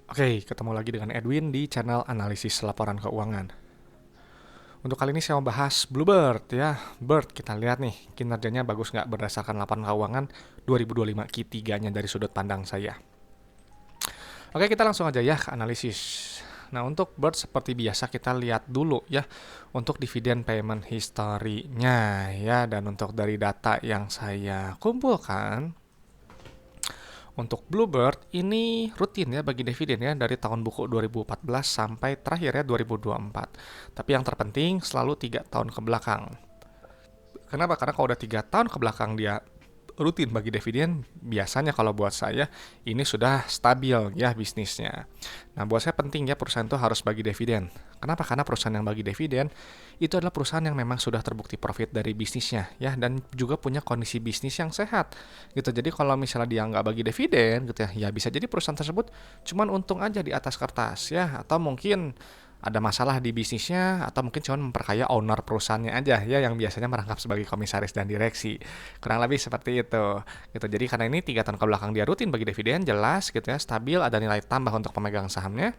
Oke, ketemu lagi dengan Edwin di channel analisis laporan keuangan. Untuk kali ini saya mau bahas Bluebird ya. Bird, kita lihat nih kinerjanya bagus nggak berdasarkan laporan keuangan 2025 Q3-nya dari sudut pandang saya. Oke, kita langsung aja ya ke analisis. Nah, untuk Bird seperti biasa kita lihat dulu ya untuk dividen payment history-nya ya, dan untuk dari data yang saya kumpulkan untuk Bluebird ini rutin ya bagi dividen ya dari tahun buku 2014 sampai terakhir ya 2024. Tapi yang terpenting selalu 3 tahun ke belakang. Kenapa? Karena kalau udah 3 tahun ke belakang dia rutin bagi dividen, biasanya kalau buat saya ini sudah stabil ya bisnisnya. Nah, buat saya penting ya perusahaan itu harus bagi dividen. Kenapa? Karena perusahaan yang bagi dividen itu adalah perusahaan yang memang sudah terbukti profit dari bisnisnya ya, dan juga punya kondisi bisnis yang sehat gitu. Jadi kalau misalnya dia nggak bagi dividen gitu ya bisa jadi perusahaan tersebut cuman untung aja di atas kertas ya, atau mungkin ada masalah di bisnisnya, atau mungkin cuma memperkaya owner perusahaannya aja ya yang biasanya merangkap sebagai komisaris dan direksi. Kurang lebih seperti itu. Gitu. Jadi karena ini 3 tahun ke belakang dia rutin bagi dividen, jelas gitu ya, stabil, ada nilai tambah untuk pemegang sahamnya.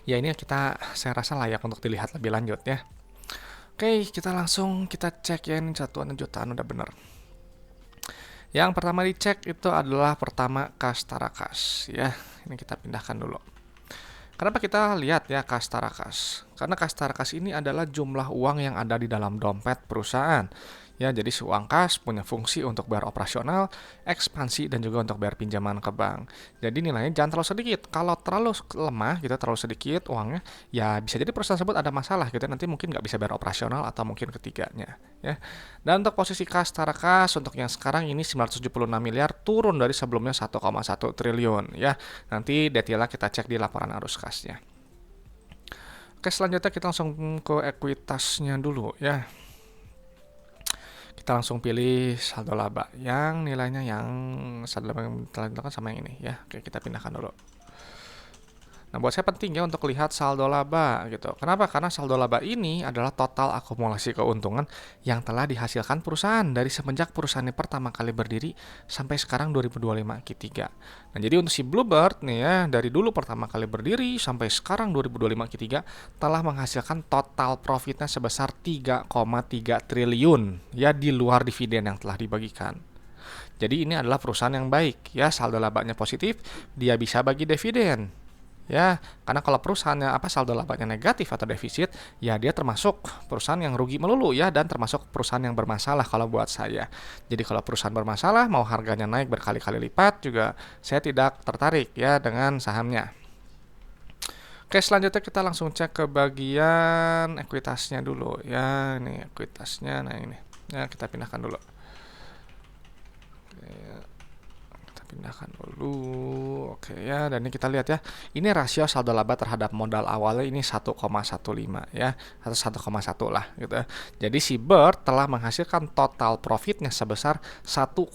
Ya ini saya rasa layak untuk dilihat lebih lanjut ya. Oke, kita cek ya, ini satuan jutaan udah bener. Yang pertama dicek itu adalah pertama kas tarakas ya. Ini kita pindahkan dulu. Kenapa kita lihat ya kas tarakas? Karena kas tarakas ini adalah jumlah uang yang ada di dalam dompet perusahaan. Ya, jadi si uang kas punya fungsi untuk bayar operasional, ekspansi, dan juga untuk bayar pinjaman ke bank. Jadi nilainya jangan terlalu sedikit. Kalau terlalu lemah gitu, terlalu sedikit uangnya, ya bisa jadi perusahaan tersebut ada masalah gitu. Nanti mungkin nggak bisa bayar operasional atau mungkin ketiganya. Ya. Dan untuk posisi kas tarakas untuk yang sekarang ini 976 miliar, turun dari sebelumnya 1,1 triliun ya. Nanti detailnya kita cek di laporan arus kasnya. Oke, selanjutnya kita langsung ke ekuitasnya dulu ya. Kita langsung pilih saldo laba yang nilainya yang saldo laba yang telah sama yang ini ya. Oke, kita pindahkan dulu. Nah, buat saya penting ya untuk lihat saldo laba gitu. Kenapa? Karena saldo laba ini adalah total akumulasi keuntungan yang telah dihasilkan perusahaan dari semenjak perusahaannya pertama kali berdiri sampai sekarang 2025 Q3. Nah, jadi untuk si Bluebird nih ya, dari dulu pertama kali berdiri sampai sekarang 2025 Q3 telah menghasilkan total profitnya sebesar 3,3 triliun ya, di luar dividen yang telah dibagikan. Jadi ini adalah perusahaan yang baik ya, saldo labanya positif, dia bisa bagi dividen. Ya, karena kalau perusahaannya saldo labanya negatif atau defisit, ya dia termasuk perusahaan yang rugi melulu ya, dan termasuk perusahaan yang bermasalah kalau buat saya. Jadi kalau perusahaan bermasalah, mau harganya naik berkali-kali lipat juga saya tidak tertarik ya dengan sahamnya. Oke, selanjutnya kita langsung cek ke bagian ekuitasnya dulu ya. Ini ekuitasnya, nah ini. Ya, kita pindahkan dulu. Pindahkan dulu. Oke ya, dan ini kita lihat ya, ini rasio saldo laba terhadap modal awalnya ini 1,15 ya, atau 1,1 lah gitu ya. Jadi si Bird telah menghasilkan total profitnya sebesar 1,1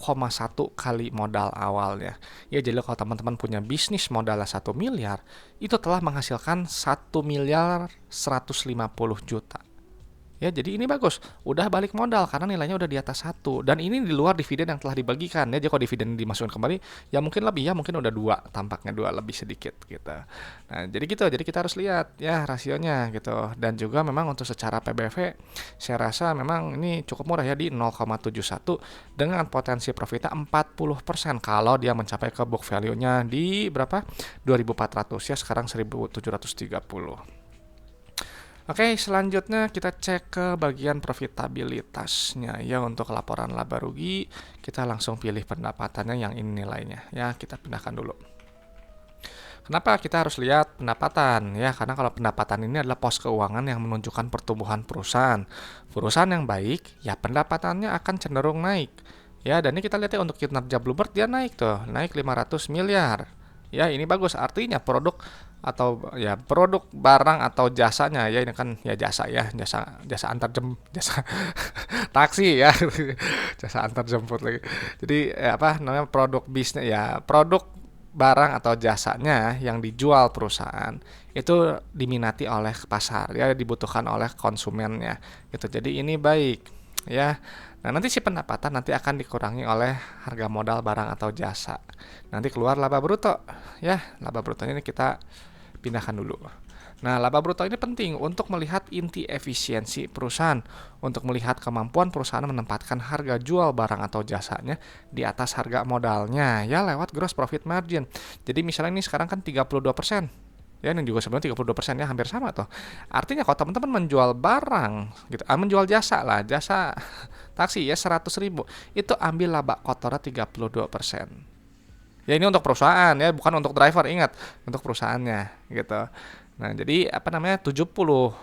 kali modal awalnya ya. Jadi kalau teman-teman punya bisnis modalnya 1 miliar, itu telah menghasilkan 1 miliar 150 juta. Ya, jadi ini bagus. Udah balik modal karena nilainya udah di atas 1. Dan ini di luar dividen yang telah dibagikan. Ya, jadi kalau dividen dimasukkan kembali, ya mungkin lebih ya, mungkin udah 2, tampaknya 2 lebih sedikit gitu. Nah, jadi gitu. Jadi kita harus lihat ya rasionya gitu. Dan juga memang untuk secara PBV, saya rasa memang ini cukup murah ya, di 0,71 dengan potensi profitnya 40% kalau dia mencapai ke book value-nya di berapa? 2.400 ya, sekarang 1.730. Oke, selanjutnya kita cek ke bagian profitabilitasnya ya. Untuk laporan laba rugi, kita langsung pilih pendapatannya yang ini nilainya ya. Kita pindahkan dulu. Kenapa kita harus lihat pendapatan ya? Karena kalau pendapatan ini adalah pos keuangan yang menunjukkan pertumbuhan perusahaan. Perusahaan yang baik, ya pendapatannya akan cenderung naik. Ya, dan ini kita lihat ya untuk kinerja Bluebird dia naik tuh, naik 500 miliar. Ya, ini bagus, artinya produk atau ya produk barang atau jasanya ya, ini kan ya jasa ya, jasa antar jasa taksi ya, jasa antar jemput lagi. Jadi namanya produk bisnis ya, produk barang atau jasanya yang dijual perusahaan itu diminati oleh pasar ya, dibutuhkan oleh konsumennya gitu. Jadi ini baik ya. Nah, nanti si pendapatan nanti akan dikurangi oleh harga modal barang atau jasa. Nanti keluar laba bruto. Ya, laba brutonya ini kita pindahkan dulu. Nah, laba bruto ini penting untuk melihat inti efisiensi perusahaan, untuk melihat kemampuan perusahaan menempatkan harga jual barang atau jasanya di atas harga modalnya, ya lewat gross profit margin. Jadi misalnya ini sekarang kan 32%. Ya, ini juga sebenarnya 32% ya, hampir sama tuh. Artinya kalau teman-teman menjual barang gitu, menjual jasa lah, jasa taksi ya 100.000, itu ambil laba kotornya 32%. Ya ini untuk perusahaan ya, bukan untuk driver, ingat, untuk perusahaannya gitu. Nah, jadi apa namanya 68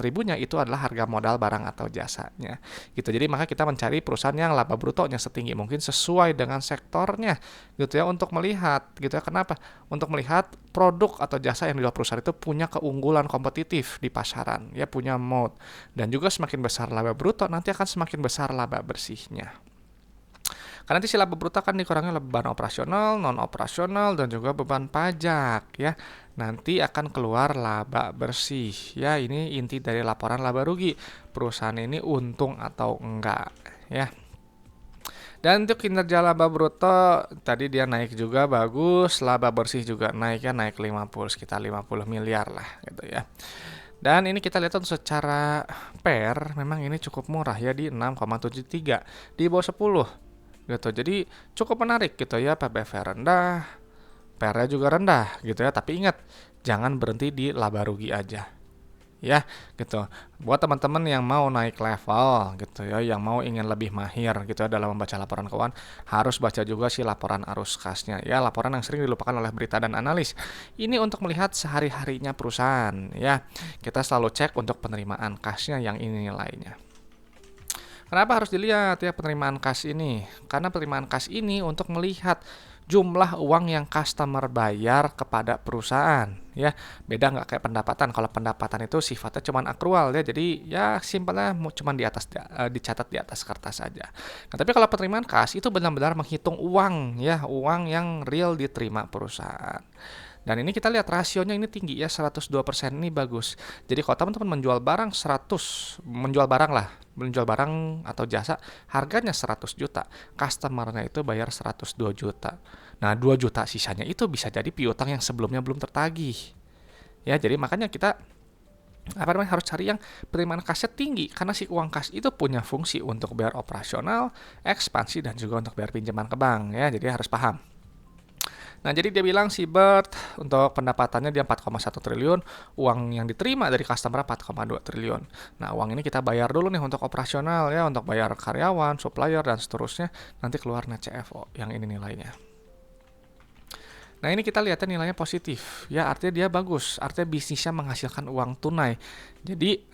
ribunya itu adalah harga modal barang atau jasanya gitu. Jadi maka kita mencari perusahaan yang laba brutonya setinggi mungkin sesuai dengan sektornya gitu ya, untuk melihat gitu ya. Kenapa? Untuk melihat produk atau jasa yang dijual perusahaan itu punya keunggulan kompetitif di pasaran ya, punya moat, dan juga semakin besar laba bruto nanti akan semakin besar laba bersihnya. Karena nanti si laba bruto akan dikurangi oleh beban operasional, non operasional, dan juga beban pajak ya. Nanti akan keluar laba bersih ya. Ini inti dari laporan laba rugi. Perusahaan ini untung atau enggak ya. Dan untuk kinerja laba bruto tadi dia naik juga bagus, laba bersih juga naik ya, naik 50 sekitar 50 miliar lah gitu ya. Dan ini kita lihat secara PER memang ini cukup murah ya, di 6,73, di bawah 10 gitu. Jadi cukup menarik gitu ya, PBV rendah, PR-nya juga rendah gitu ya. Tapi ingat, jangan berhenti di laba rugi aja. Ya, gitu. Buat teman-teman yang mau naik level gitu ya, yang mau ingin lebih mahir gitu ya dalam membaca laporan keuangan, harus baca juga si laporan arus kasnya ya, laporan yang sering dilupakan oleh berita dan analis. Ini untuk melihat sehari-harinya perusahaan ya. Kita selalu cek untuk penerimaan kasnya yang ini nilainya. Kenapa harus dilihat ya penerimaan kas ini? Karena penerimaan kas ini untuk melihat jumlah uang yang customer bayar kepada perusahaan ya. Beda nggak kayak pendapatan. Kalau pendapatan itu sifatnya cuma akrual ya, jadi ya simpelnya cuma di atas dicatat di atas kertas saja. Nah, tapi kalau penerimaan kas itu benar-benar menghitung uang ya, uang yang real diterima perusahaan. Dan ini kita lihat rasionya ini tinggi ya, 102%, ini bagus. Jadi kalau teman-teman menjual barang 100, menjual barang atau jasa harganya 100 juta, customernya itu bayar 102 juta. Nah, 2 juta sisanya itu bisa jadi piutang yang sebelumnya belum tertagih. Ya, jadi makanya kita harus cari yang penerimaan kasnya tinggi, karena si uang kas itu punya fungsi untuk bayar operasional, ekspansi, dan juga untuk bayar pinjaman ke bank ya. Jadi harus paham. Nah, jadi dia bilang si Bert untuk pendapatannya dia 4,1 triliun, uang yang diterima dari customer 4,2 triliun. Nah, uang ini kita bayar dulu nih untuk operasional ya, untuk bayar karyawan, supplier, dan seterusnya. Nanti keluar net CFO yang ini nilainya. Nah, ini kita lihatnya nilainya positif. Ya, artinya dia bagus. Artinya bisnisnya menghasilkan uang tunai. Jadi,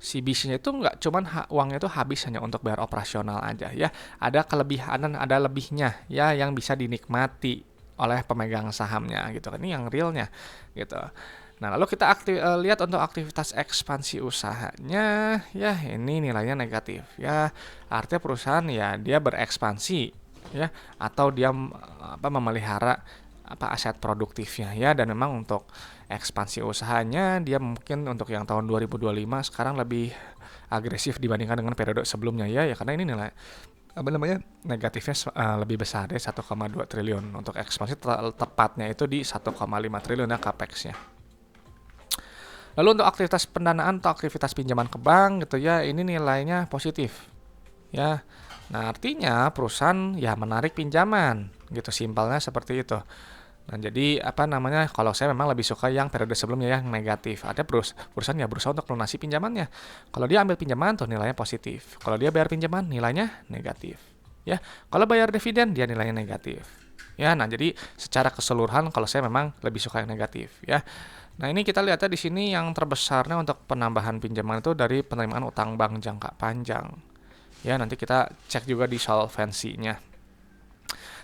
si bisnisnya itu nggak cuman uangnya itu habis hanya untuk bayar operasional aja ya. Ada kelebihan dan ada lebihnya ya, yang bisa dinikmati oleh pemegang sahamnya gitu kan. Ini yang realnya gitu. Nah, lalu kita lihat untuk aktivitas ekspansi usahanya ya, ini nilainya negatif ya. Artinya perusahaan ya dia berekspansi ya, atau dia memelihara aset produktifnya ya, dan memang untuk ekspansi usahanya dia mungkin untuk yang tahun 2025 sekarang lebih agresif dibandingkan dengan periode sebelumnya ya, karena ini nilai negatifnya lebih besar ya, 1,2 triliun untuk ekspansi, tepatnya itu di 1,5 triliun ya capex-nya. Lalu untuk aktivitas pendanaan atau aktivitas pinjaman ke bank gitu ya, ini nilainya positif ya. Nah, artinya perusahaan ya menarik pinjaman gitu, simpelnya seperti itu. Nah, jadi kalau saya memang lebih suka yang periode sebelumnya yang negatif. Ada perusahaan ya berusaha untuk melunasi pinjamannya. Kalau dia ambil pinjaman tuh nilainya positif. Kalau dia bayar pinjaman nilainya negatif. Ya, kalau bayar dividen dia nilainya negatif. Ya, nah jadi secara keseluruhan kalau saya memang lebih suka yang negatif ya. Nah, ini kita lihatnya di sini yang terbesarnya untuk penambahan pinjaman itu dari penerimaan utang bank jangka panjang. Ya, nanti kita cek juga di solvensinya.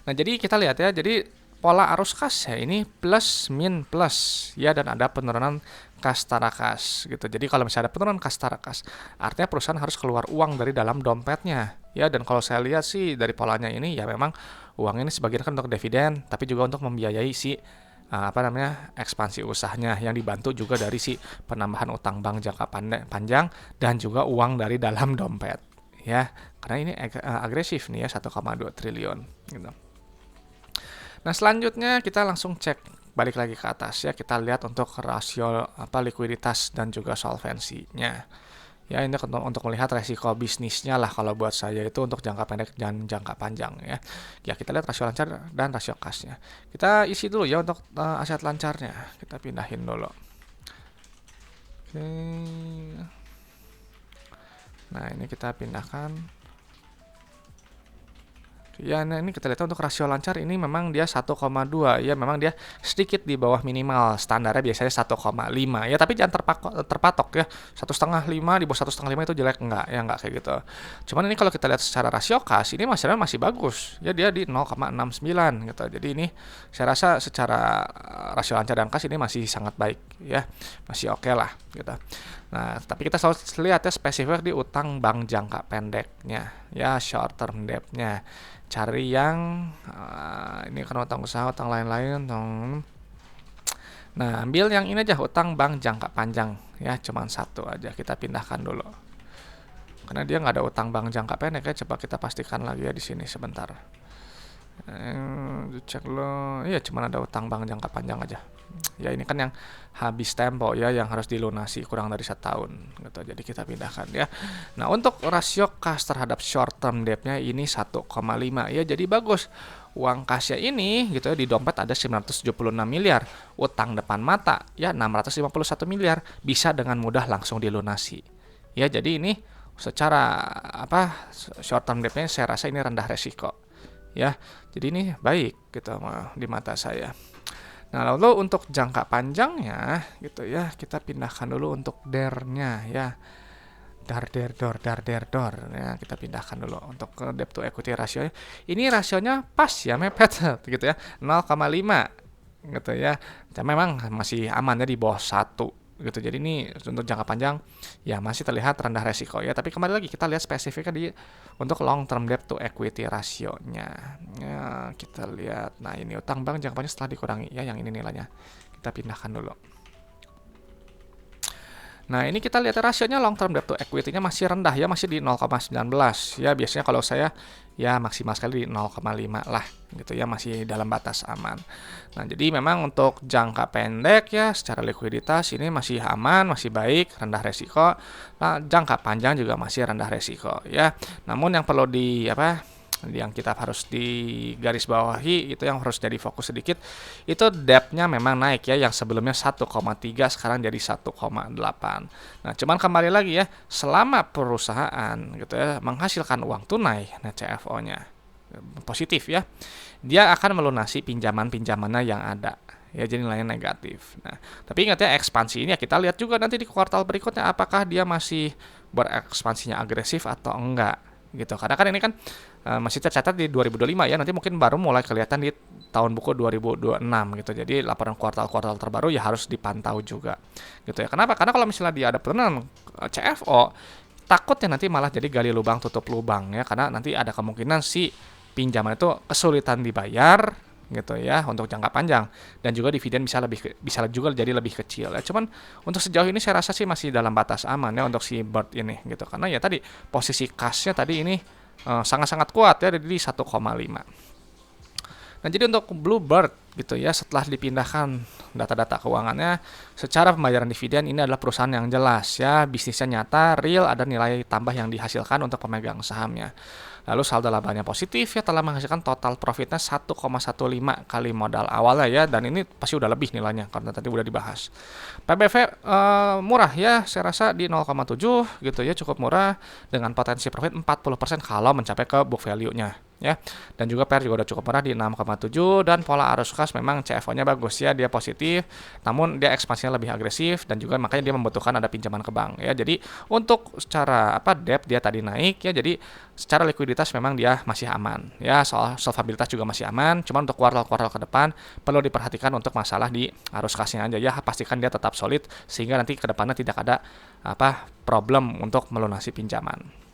Nah, jadi kita lihat ya, jadi pola arus kas ya ini plus min plus ya, dan ada penurunan kas tara kas gitu. Jadi kalau misalnya ada penurunan kas tara kas, artinya perusahaan harus keluar uang dari dalam dompetnya ya. Dan kalau saya lihat sih dari polanya ini ya, memang uang ini sebagian kan untuk dividen, tapi juga untuk membiayai si ekspansi usahanya yang dibantu juga dari si penambahan utang bank jangka panjang dan juga uang dari dalam dompet ya, karena ini agresif nih ya 1,2 triliun gitu. Nah, selanjutnya kita langsung cek balik lagi ke atas ya, kita lihat untuk rasio likuiditas dan juga solvensinya. Ya, ini untuk melihat resiko bisnisnya lah kalau buat saya itu untuk jangka pendek dan jangka panjang ya. Ya, kita lihat rasio lancar dan rasio kasnya. Kita isi dulu ya untuk aset lancarnya. Kita pindahin dulu. Oke. Nah, ini kita pindahkan. Ya, nah ini kita lihat untuk rasio lancar ini memang dia 1,2 ya, memang dia sedikit di bawah minimal standarnya biasanya 1,5 ya, tapi jangan terpatok ya, 1,5 di bawah 1,5 itu jelek enggak kayak gitu. Cuman ini kalau kita lihat secara rasio kas ini masih bagus ya, dia di 0,69 gitu. Jadi ini saya rasa secara rasio lancar dan kas ini masih sangat baik ya, masih oke lah gitu. Nah, tapi kita selalu lihat ya spesifik di utang bank jangka pendeknya ya, short term debt-nya. Cari yang ini kan utang usaha, utang lain-lain. Nah, ambil yang ini aja, utang bank jangka panjang ya, cuman satu aja. Kita pindahkan dulu. Karena dia nggak ada utang bank jangka pendek ya, coba kita pastikan lagi ya di sini sebentar. Cek lo, iya cuman ada utang bank jangka panjang aja. Ya ini kan yang habis tempo ya, yang harus dilunasi kurang dari 1 tahun gitu. Jadi kita pindahkan ya. Nah, untuk rasio kas terhadap short term debt-nya ini 1,5 ya. Jadi bagus. Uang kasnya ini gitu ya, di dompet ada 976 miliar, utang depan mata ya 651 miliar, bisa dengan mudah langsung dilunasi. Ya, jadi ini secara short term debt-nya saya rasa ini rendah resiko. Ya. Jadi ini baik gitu di mata saya. Nah, lalu untuk jangka panjangnya gitu ya, kita pindahkan dulu untuk DER-nya ya. DER ya, kita pindahkan dulu untuk debt to equity ratio. Ini rasionya pas ya, mepet gitu ya. 0,5 gitu ya. Dan memang masih aman ya di bawah 1 gitu. Jadi ini untuk jangka panjang ya masih terlihat rendah resiko ya, tapi kembali lagi kita lihat spesifiknya di untuk long term debt to equity rasionya ya, kita lihat. Nah, ini utang bank jangka panjang setelah dikurangi ya, yang ini nilainya kita pindahkan dulu. Nah, ini kita lihat rasionya long term debt to equity-nya masih rendah ya, masih di 0,19 ya. Biasanya kalau saya ya maksimal sekali di 0,5 lah gitu ya, masih dalam batas aman. Nah, jadi memang untuk jangka pendek ya secara likuiditas ini masih aman, masih baik, rendah resiko. Nah, jangka panjang juga masih rendah resiko ya. Namun yang perlu yang kita harus digaris bawahi itu yang harus jadi fokus sedikit, itu debt-nya memang naik ya, yang sebelumnya 1,3 sekarang jadi 1,8. Nah, cuman kembali lagi ya, selama perusahaan gitu ya menghasilkan uang tunai, nah CFO-nya positif ya, dia akan melunasi pinjaman-pinjamannya yang ada ya, jadi nilainya negatif. Nah, tapi ingat ya, ekspansi ini ya kita lihat juga nanti di kuartal berikutnya apakah dia masih berekspansinya agresif atau enggak gitu. Karena kan ini kan masih tercatat di 2025 ya, nanti mungkin baru mulai kelihatan di tahun buku 2026 gitu. Jadi laporan kuartal-kuartal terbaru ya harus dipantau juga gitu ya. Kenapa? Karena kalau misalnya dia ada penurunan CFO, takutnya nanti malah jadi gali lubang tutup lubang ya, karena nanti ada kemungkinan si pinjaman itu kesulitan dibayar gitu ya untuk jangka panjang, dan juga dividen bisa juga jadi lebih kecil ya. Cuman untuk sejauh ini saya rasa sih masih dalam batas aman ya untuk si Bird ini gitu, karena ya tadi posisi kasnya tadi ini sangat-sangat kuat ya, di 1,5. Nah, jadi untuk Bluebird gitu ya, setelah dipindahkan data-data keuangannya, secara pembayaran dividen ini adalah perusahaan yang jelas ya, bisnisnya nyata, real, ada nilai tambah yang dihasilkan untuk pemegang sahamnya. Lalu saldo labanya positif ya, telah menghasilkan total profitnya 1,15 kali modal awalnya ya, dan ini pasti udah lebih nilainya karena tadi udah dibahas. PBV murah ya, saya rasa di 0,7 gitu ya, cukup murah dengan potensi profit 40% kalau mencapai ke book value-nya ya. Dan juga PER juga udah cukup murah di 6,7, dan pola arus kas memang CFO-nya bagus ya, dia positif, namun dia ekspansinya lebih agresif, dan juga makanya dia membutuhkan ada pinjaman ke bank ya. Jadi untuk secara debt dia tadi naik ya, jadi secara likuiditas memang dia masih aman ya, soal solvabilitas juga masih aman. Cuman untuk kuartal-kuartal ke depan perlu diperhatikan untuk masalah di arus kasnya aja ya, pastikan dia tetap solid sehingga nanti ke depannya tidak ada problem untuk melunasi pinjaman.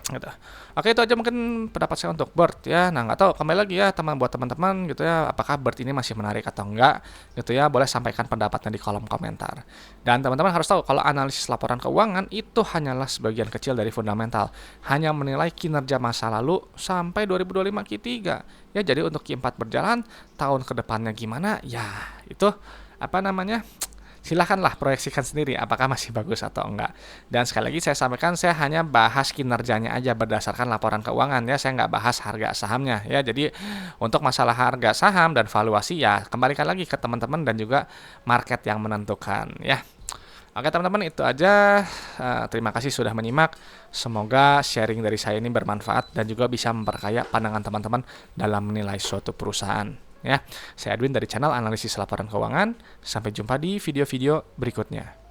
gitu. Oke, itu aja mungkin pendapat saya untuk Bird ya. Nah, nggak tahu kembali lagi ya buat teman-teman gitu ya, apakah Bird ini masih menarik atau enggak gitu ya. Boleh sampaikan pendapatnya di kolom komentar. Dan teman-teman harus tahu kalau analisis laporan keuangan itu hanyalah sebagian kecil dari fundamental. Hanya menilai kinerja masa lalu sampai 2025 Q3. Ya, jadi untuk Q4 berjalan, tahun ke depannya gimana? Ya, itu apa namanya? Silahkanlah proyeksikan sendiri apakah masih bagus atau enggak. Dan sekali lagi saya sampaikan, saya hanya bahas kinerjanya aja berdasarkan laporan keuangan ya, saya nggak bahas harga sahamnya ya. Jadi untuk masalah harga saham dan valuasi ya kembalikan lagi ke teman-teman dan juga market yang menentukan ya. Oke teman-teman, itu aja. Terima kasih sudah menyimak. Semoga sharing dari saya ini bermanfaat dan juga bisa memperkaya pandangan teman-teman dalam menilai suatu perusahaan. Ya, saya Edwin dari channel Analisis Laporan Keuangan. Sampai jumpa di video-video berikutnya.